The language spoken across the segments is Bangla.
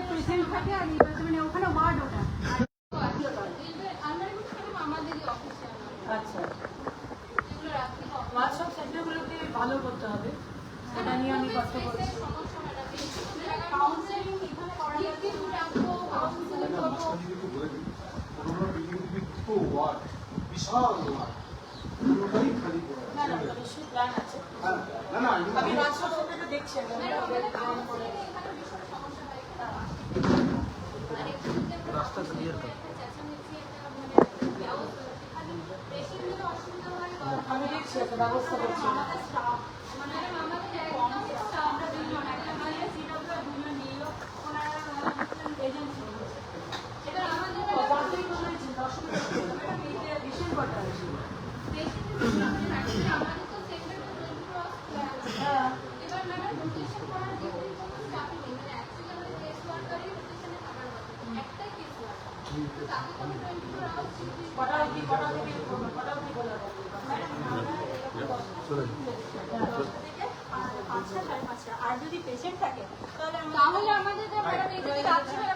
পেশেন্ট থাকে আর মানে ওখানে ওয়ার্ড ওটা। আচ্ছা, হোয়াটসঅ্যাপ সেন্টারগুলোকে ভালো করতে হবে, সেটা নিয়ে আমি কথা বলছি। কাউন্সেলিং এখানে করা যাচ্ছে বিশাল প্ল্যান আছে। আমি হোয়াটসঅ্যাপ সেন্টারটা দেখছি রাস্তা ক্লিয়ার কর। আমি দেখছি একটা ব্যবস্থা করছি। আর যদি পেশেন্ট থাকে তাহলে আমাদের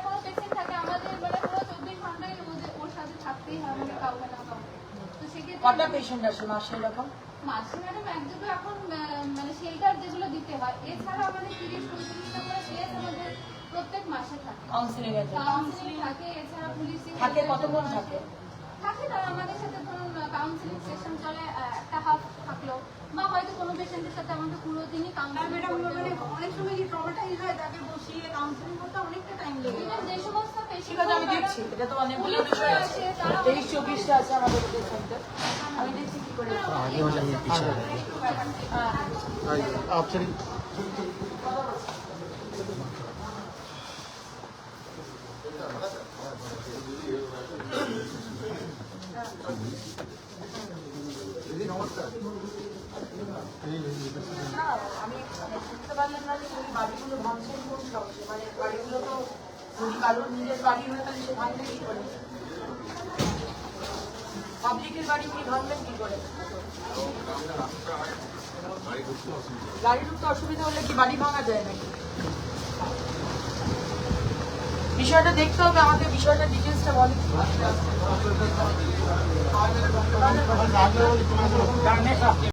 কোনো পেশেন্ট থাকে আমাদের মানে পুরো 24 ঘন্টায় ওর সাথে থাকতেই হবে কাউকে না কাউকে। তো সেক্ষেত্রে কটা পেশেন্ট আসে মাসে এরকম? মাসে ম্যাডাম এক দুটো এখন মানে শেল্টার যেগুলো দিতে হয়, এছাড়া আমাদের 30-35টা করে কেস আমাদের প্রত্যেক মাসে থাকে। কাউন্সিলিং এর জন্য কাউন্সিলিং থাকে, এছাড়া পুলিশিং থাকে। কতক্ষণ থাকে? থাকে তারা আমাদের সাথে ধরুন কাউন্সিলিং সেশন চলে একটা হাফ থাকলো, বা হয়তো কোনো পেশেন্টের সাথে আমাদের পুরো দিনই কাউন্সিলিং করতে হয়। অনেক সময় কি ট্রমাটাইজ হয়, তাকে বসিয়ে কাউন্সিলিং করতে অনেকটা টাইম লেগে যায়। যে সমস্ত ঠিক পেশেন্ট আছে, আমি দেখছি। এটা তো অনেকগুলো বিষয় আছে। 23-24টা আছে আমাদের সেন্টার। আমি দেখছি কি করে। आगे हो जाइए, पीछे हो जाइए। आप चलिए। আমি বুঝতে পারলাম না যে ওই বাড়িগুলো ভাঙছেন কোন সাহসে। মানে বাড়িগুলো তো যদি কারোর নিজের বাড়ি হয় তাহলে সে ভাঙবে কি করে? পাবলিকের বাড়ি কি ভাঙবেন কি করে? গাড়ি ঢুকতে অসুবিধা হলে কি বাড়ি ভাঙা যায় নাকি? বিষয়টা দেখতে হবে আমাকে, বিষয়টা ডিটেলসটা বলেন।